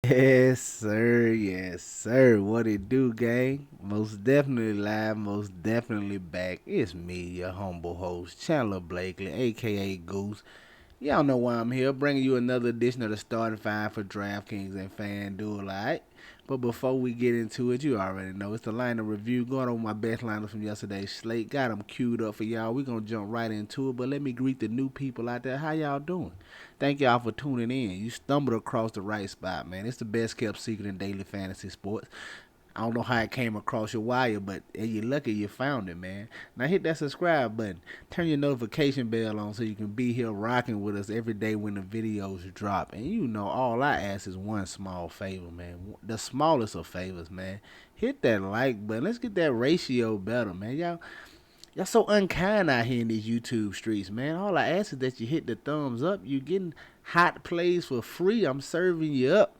Yes, sir. Yes, sir. What it do, gang? Most definitely live, most definitely back. It's me, your humble host, Chandler Blakely, aka Goose. Y'all know why I'm here, bringing you another edition of the starting five for DraftKings and FanDuel, alright? But before we get into it, you already know it's the lineup review going on my best lineup from yesterday's slate. Got them queued up for y'all. We're going to jump right into it, but let me greet the new people out there. How y'all doing? Thank y'all for tuning in. You stumbled across the right spot, man. It's the best kept secret in daily fantasy sports. I don't know how it came across your wire, but you're lucky you found it, man. Now hit that subscribe button. Turn your notification bell on so you can be here rocking with us every day when the videos drop. And you know, all I ask is one small favor, man. The smallest of favors, man. Hit that like button. Let's get that ratio better, man. Y'all so unkind out here in these YouTube streets, man. All I ask is that you hit the thumbs up. You getting hot plays for free. I'm serving you up.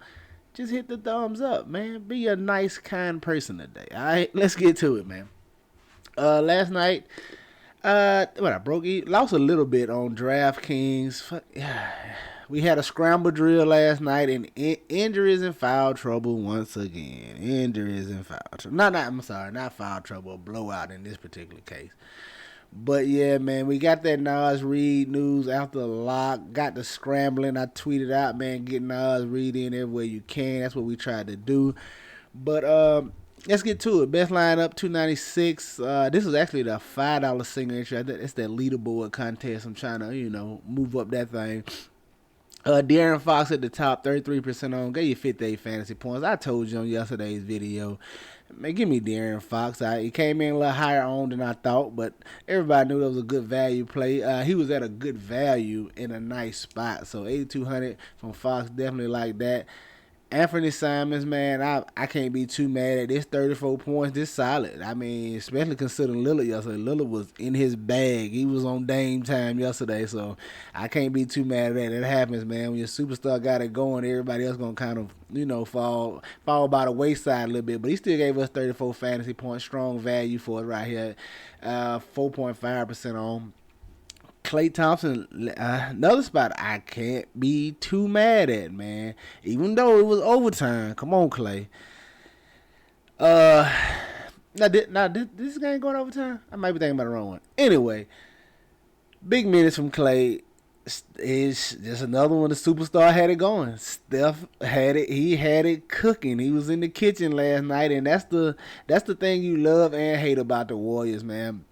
Just hit the thumbs up, man. Be a nice, kind person today. All right, let's get to it, man. Last night, I lost a little bit on DraftKings. We had a scramble drill last night, and injuries and foul trouble once again. Injuries and foul trouble. I'm sorry, not foul trouble. A blowout in this particular case. But yeah, man, we got that Nas Reed news after the lock. Got the scrambling. I tweeted out, man, get Nas Reed in everywhere you can. That's what we tried to do. But let's get to it. Best lineup 296. This is actually the $5 single entry. It's that leaderboard contest. I'm trying to move up that thing. De'Aaron Fox at the top, 33% on. Gave you 58 fantasy points. I told you on yesterday's video. Man, give me De'Aaron Fox. He came in a little higher on than I thought, but everybody knew that was a good value play. He was at a good value in a nice spot. So 8,200 from Fox, definitely like that. Anthony Simons, man, I can't be too mad at this 34 points. This solid. I mean, especially considering Lillard yesterday. Lillard was in his bag. He was on Dame time yesterday, so I can't be too mad at that. It happens, man. When your superstar got it going, everybody else going to kind of, fall by the wayside a little bit. But he still gave us 34 fantasy points. Strong value for it right here. 4.5% on. Klay Thompson, another spot I can't be too mad at, man. Even though it was overtime. Come on, Klay. This game going overtime? I might be thinking about the wrong one. Anyway, big minutes from Klay is just another one. The superstar had it going. Steph had it. He had it cooking. He was in the kitchen last night, and that's the thing you love and hate about the Warriors, man.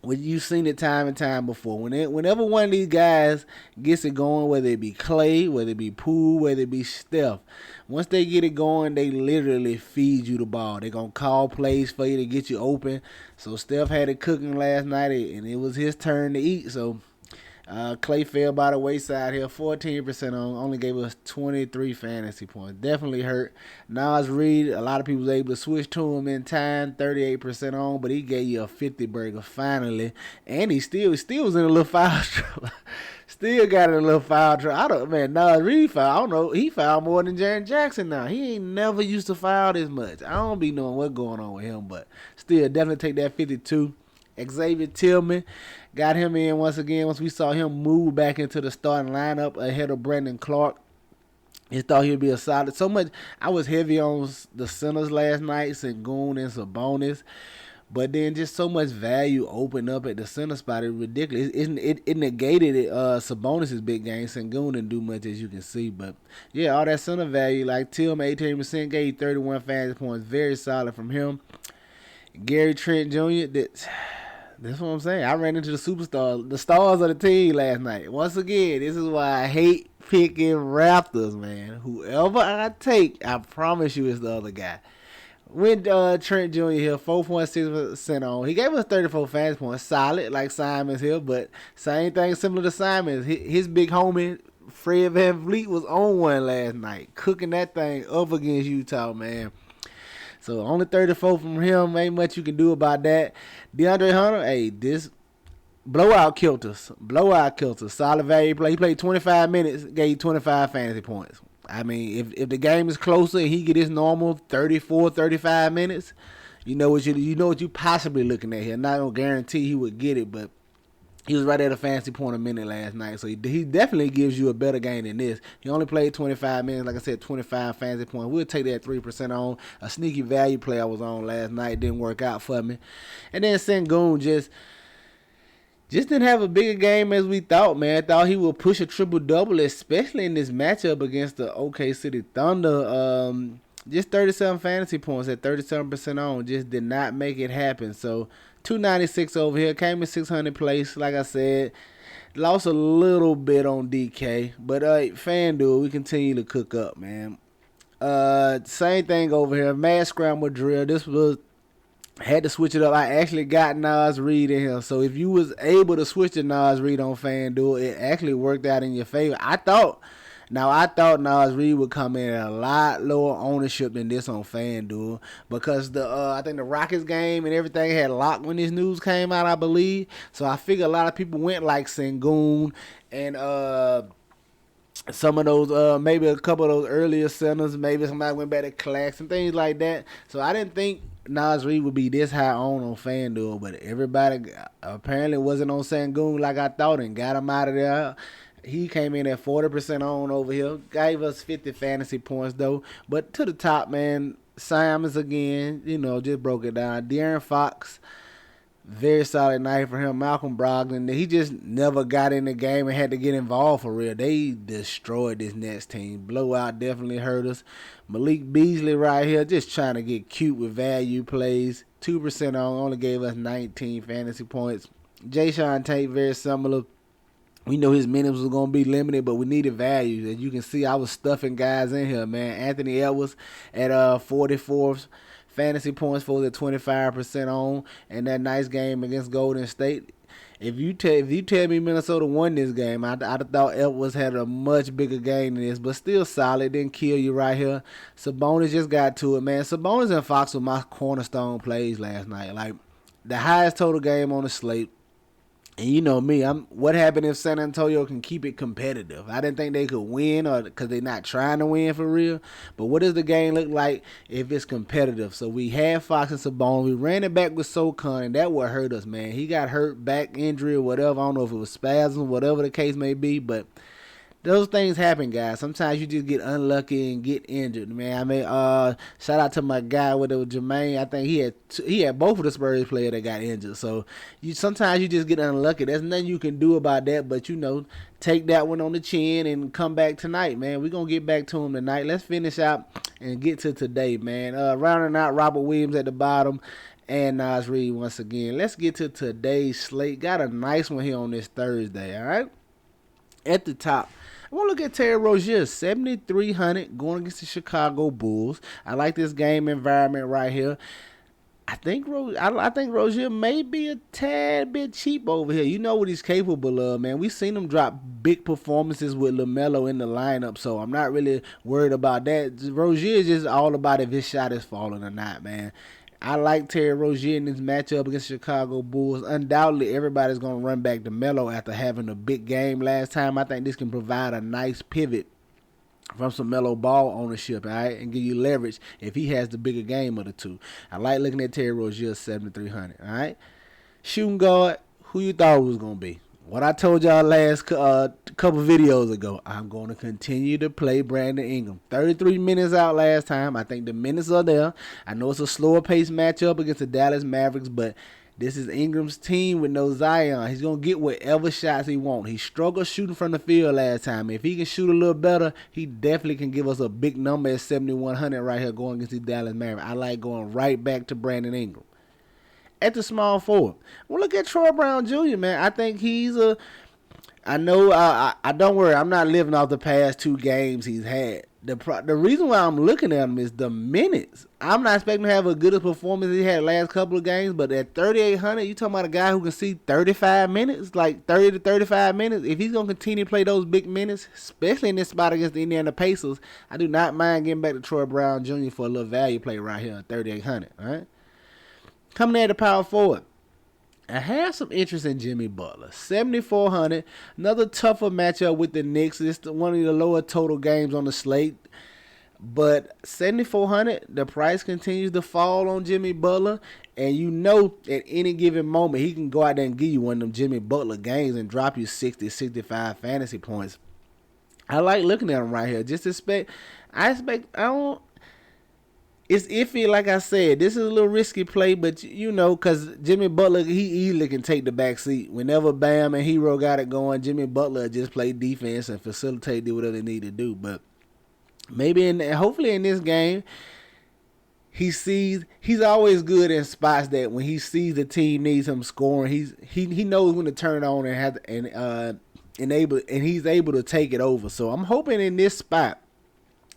You've seen it time and time before. Whenever one of these guys gets it going, whether it be Klay, whether it be Poole, whether it be Steph, once they get it going, they literally feed you the ball. They're going to call plays for you to get you open. So Steph had it cooking last night, and it was his turn to eat. So Klay fell by the wayside here, 14% on, only gave us 23 fantasy points. Definitely hurt. Nas Reed, a lot of people was able to switch to him in time, 38% on, but he gave you a 50 burger finally. And he still was in a little foul trouble. Still got in a little foul trouble. Nas Reed foul. I don't know. He fouled more than Jaren Jackson now. He ain't never used to foul this much. I don't be knowing what's going on with him, but still, definitely take that 52. Xavier Tillman got him in once again once we saw him move back into the starting lineup ahead of Brandon Clark. He thought he'd be a solid. So much. I was heavy on the centers last night, Sengun and Sabonis. But then just so much value opened up at the center spot. It's ridiculous. It negated it. Sabonis' big game. Sengun didn't do much, as you can see. But, yeah, all that center value, like Tillman, 18%, gave 31 fantasy points. Very solid from him. Gary Trent Jr., that's what I'm saying. I ran into the superstars, the stars of the team last night. Once again, this is why I hate picking Raptors, man. Whoever I take, I promise you it's the other guy. When Trent Jr. here, 4.6% on. He gave us 34 fantasy points. Solid, like Simons here, but same thing similar to Simons. His big homie, Fred VanVleet, was on one last night. Cooking that thing up against Utah, man. So only 34 from him. Ain't much you can do about that. DeAndre Hunter, hey, this blowout killed us. Solid value play. He played 25 minutes, gave 25 fantasy points. I mean, if the game is closer and he get his normal 34, 35 minutes, you know what you possibly looking at here. Not gonna guarantee he would get it, but He was right at a fantasy point a minute last night, so he definitely gives you a better game than this. He only played 25 minutes, like I said, 25 fantasy points. We'll take that 3% on. A sneaky value play I was on last night didn't work out for me. And then Sengun just didn't have a bigger game as we thought, man. I thought he would push a triple-double, especially in this matchup against the OK City Thunder. Just 37 fantasy points at 37% on. Just did not make it happen. So 296 over here. Came in 600 place, like I said. Lost a little bit on DK. But FanDuel, we continue to cook up, man. Same thing over here. Mad Scramble Drill. This was... Had to switch it up. I actually got Nas Reed in here. So if you was able to switch to Nas Reed on FanDuel, it actually worked out in your favor. I thought Nas Reed would come in at a lot lower ownership than this on FanDuel because I think the Rockets game and everything had locked when this news came out, I believe. So I figure a lot of people went like Sengun and some of those, maybe a couple of those earlier centers, maybe somebody went back to Clax and things like that. So I didn't think Nas Reed would be this high on FanDuel, but everybody apparently wasn't on Sengun like I thought and got him out of there. He came in at 40% on over here. Gave us 50 fantasy points, though. But to the top, man, Simons again, just broke it down. De'Aaron Fox, very solid night for him. Malcolm Brogdon, he just never got in the game and had to get involved for real. They destroyed this Nets team. Blowout definitely hurt us. Malik Beasley right here, just trying to get cute with value plays. 2% on, only gave us 19 fantasy points. Jayshawn Tate, very similar. We know his minutes was going to be limited, but we needed value. As you can see, I was stuffing guys in here, man. Anthony Edwards at 44th. Fantasy points for the 25% on, and that nice game against Golden State. If you tell me Minnesota won this game, I'd have thought Edwards had a much bigger game than this, but still solid. Didn't kill you right here. Sabonis just got to it, man. Sabonis and Fox were my cornerstone plays last night. Like the highest total game on the slate. And you know me, what happened if San Antonio can keep it competitive? I didn't think they could win because they're not trying to win for real. But what does the game look like if it's competitive? So we had Fox and Sabonis. We ran it back with Socon, and that what hurt us, man. He got hurt, back injury or whatever. I don't know if it was spasms, whatever the case may be. But those things happen, guys. Sometimes you just get unlucky and get injured, man. I mean, shout out to my guy with Jermaine. I think he had both of the Spurs players that got injured. So sometimes you just get unlucky. There's nothing you can do about that, but take that one on the chin and come back tonight, man. We're gonna get back to him tonight. Let's finish out and get to today, man. Rounding out Robert Williams at the bottom. And Nas Reed once again. Let's get to today's slate. Got a nice one here on this Thursday, all right? At the top, I want to look at Terry Rozier, 7,300 going against the Chicago Bulls. I like this game environment right here. I think Rozier may be a tad bit cheap over here. You know what he's capable of, man. We've seen him drop big performances with LaMelo in the lineup, so I'm not really worried about that. Rozier is just all about if his shot is falling or not, man. I like Terry Rozier in this matchup against Chicago Bulls. Undoubtedly, everybody's going to run back to Melo after having a big game last time. I think this can provide a nice pivot from some Melo ball ownership, all right, and give you leverage if he has the bigger game of the two. I like looking at Terry Rozier 7,300, all right? Shooting guard, who you thought it was going to be? What I told y'all last couple videos ago, I'm going to continue to play Brandon Ingram. 33 minutes out last time. I think the minutes are there. I know it's a slower pace matchup against the Dallas Mavericks, but this is Ingram's team with no Zion. He's going to get whatever shots he wants. He struggled shooting from the field last time. If he can shoot a little better, he definitely can give us a big number at 7,100 right here going against the Dallas Mavericks. I like going right back to Brandon Ingram. At the small forward, well, look at Troy Brown Jr., man. I think he's I know, I don't worry, I'm not living off the past two games he's had. The reason why I'm looking at him is the minutes. I'm not expecting to have a good performance he had the last couple of games, but at 3,800, you talking about a guy who can see 35 minutes, like 30 to 35 minutes. If he's going to continue to play those big minutes, especially in this spot against the Indiana Pacers, I do not mind getting back to Troy Brown Jr. for a little value play right here at 3,800, all right? Coming at the power forward, I have some interest in Jimmy Butler. 7,400, another tougher matchup with the Knicks. It's one of the lower total games on the slate. But 7,400, the price continues to fall on Jimmy Butler, and you know at any given moment he can go out there and give you one of them Jimmy Butler games and drop you 60, 65 fantasy points. I like looking at him right here. I don't. It's iffy, like I said. This is a little risky play, but you know, because Jimmy Butler, he easily can take the back seat. Whenever Bam and Hero got it going, Jimmy Butler just play defense and facilitate, do whatever they need to do. But hopefully in this game, he's always good in spots that when he sees the team needs him scoring, he knows when to turn it on and he's able to take it over. So I'm hoping in this spot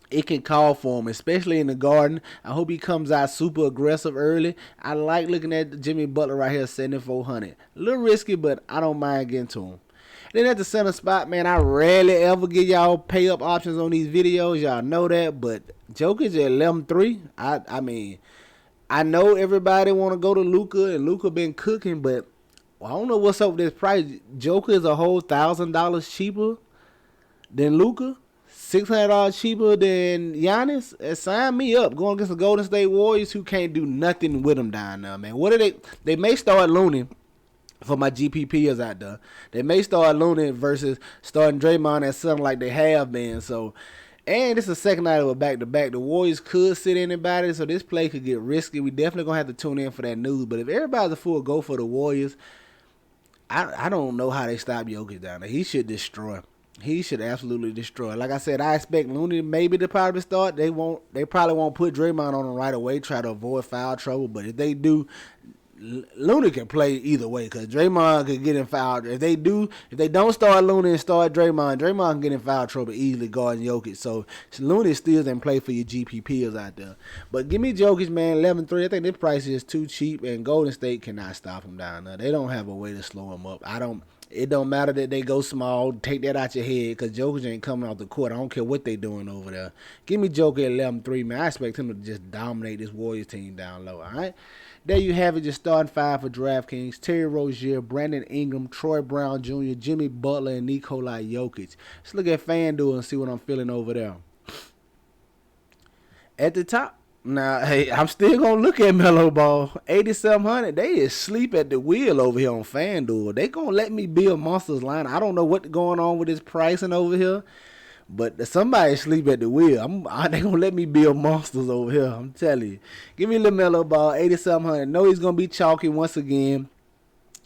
it can call for him, especially in the Garden. I hope he comes out super aggressive early. I like looking at Jimmy Butler right here, 7,400. A little risky, but I don't mind getting to him. Then at the center spot, man, I rarely ever give y'all pay up options on these videos. Y'all know that, but Jokic at 11-3. I mean, I know everybody want to go to Luka, and Luka been cooking, but I don't know what's up with this price. Joker is a whole $1,000 cheaper than Luka. $600 cheaper than Giannis. Sign me up. Going against the Golden State Warriors, who can't do nothing with them down there, man. What are they? They may start Looney for my GPPers out there. They may start Looney versus starting Draymond at something like they have been. So, and it's the second night of a back-to-back. The Warriors could sit anybody, so this play could get risky. We definitely gonna have to tune in for that news. But if everybody's a full go for the Warriors, I don't know how they stop Jokic down there. He should destroy. He should absolutely destroy. Like I said, I expect Looney maybe to probably start. They probably won't put Draymond on him right away, try to avoid foul trouble. But if they do, Looney can play either way because Draymond could get in foul. If they don't start Looney and start Draymond can get in foul trouble easily guarding Jokic. So Looney still can play for your GPPers out there. But give me Jokic, man, 11-3. I think this price is too cheap, and Golden State cannot stop him down there. They don't have a way to slow him up. It don't matter that they go small. Take that out your head because Jokic ain't coming off the court. I don't care what they doing over there. Give me Joker at 11-3, man. I expect him to just dominate this Warriors team down low, all right? There you have it, your starting five for DraftKings. Terry Rozier, Brandon Ingram, Troy Brown Jr., Jimmy Butler, and Nikola Jokic. Let's look at FanDuel and see what I'm feeling over there. At the top, now, hey, I'm still going to look at Melo Ball. 8,700. They is sleep at the wheel over here on FanDuel. They going to let me build Monsters line. I don't know what's going on with this pricing over here. But somebody sleep at the wheel. They going to let me build monsters over here. I'm telling you. Give me LaMelo Ball, 8,700. Know he's going to be chalky once again.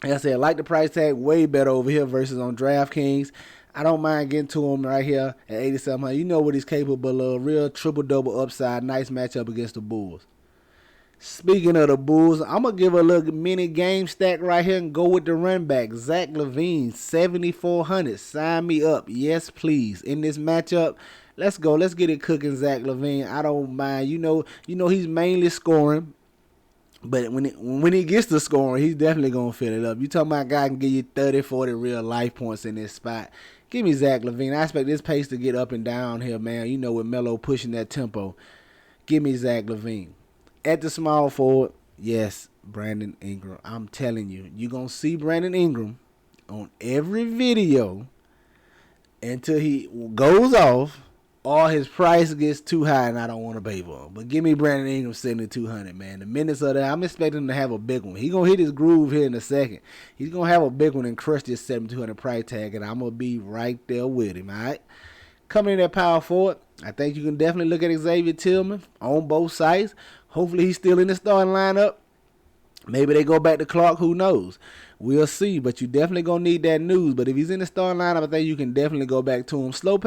Like I said, I like the price tag way better over here versus on DraftKings. I don't mind getting to him right here at 8,700. You know what he's capable of. Real triple-double upside. Nice matchup against the Bulls. Speaking of the Bulls, I'm going to give a little mini game stack right here and go with the run back. Zach LaVine, 7,400. Sign me up. Yes, please. In this matchup, let's go. Let's get it cooking, Zach LaVine. I don't mind. You know he's mainly scoring. But when he gets to scoring, he's definitely going to fill it up. You talking about a guy can give you 30, 40 real life points in this spot. Give me Zach LaVine. I expect this pace to get up and down here, man. You know, with Melo pushing that tempo. Give me Zach LaVine. At the small forward, yes, Brandon Ingram. I'm telling you, you're going to see Brandon Ingram on every video until he goes off or his price gets too high and I don't want to pay for him. But give me Brandon Ingram 7,200, man. The minutes of that, I'm expecting him to have a big one. He's going to hit his groove here in a second. He's going to have a big one and crush this 7,200 price tag, and I'm going to be right there with him, all right? Coming in at power forward, I think you can definitely look at Xavier Tillman on both sides. Hopefully he's still in the starting lineup. Maybe they go back to Clark. Who knows? We'll see. But you definitely going to need that news. But if he's in the starting lineup, I think you can definitely go back to him. Slower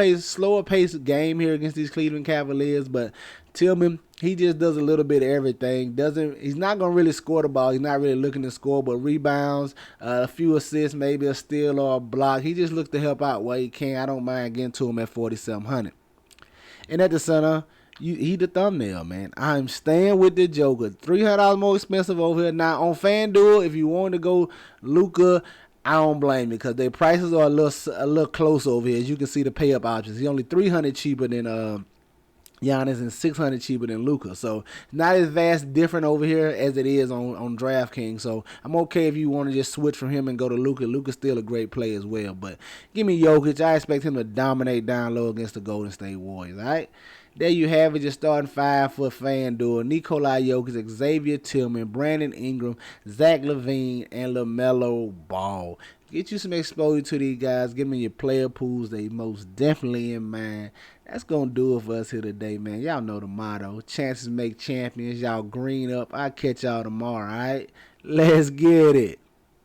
pace game here against these Cleveland Cavaliers. But Tillman, he just does a little bit of everything. He's not going to really score the ball. He's not really looking to score. But rebounds, a few assists, maybe a steal or a block. He just looks to help out where he can. I don't mind getting to him at 4,700. And at the center, he the thumbnail, man. I'm staying with the Joker. $300 more expensive over here. Now, on FanDuel, if you want to go Luka, I don't blame you because their prices are a little close over here. As you can see the pay-up options. He's only $300 cheaper than Giannis and $600 cheaper than Luka. So, not as vast different over here as it is on DraftKings. So, I'm okay if you want to just switch from him and go to Luka. Luka's still a great play as well. But give me Jokic. I expect him to dominate down low against the Golden State Warriors, all right? There you have it, your starting five for FanDuel. Nikola Jokic, Xavier Tillman, Brandon Ingram, Zach LaVine, and LaMelo Ball. Get you some exposure to these guys. Give me your player pools. They most definitely in mind. That's going to do it for us here today, man. Y'all know the motto. Chances make champions. Y'all green up. I'll catch y'all tomorrow, all right? Let's get it.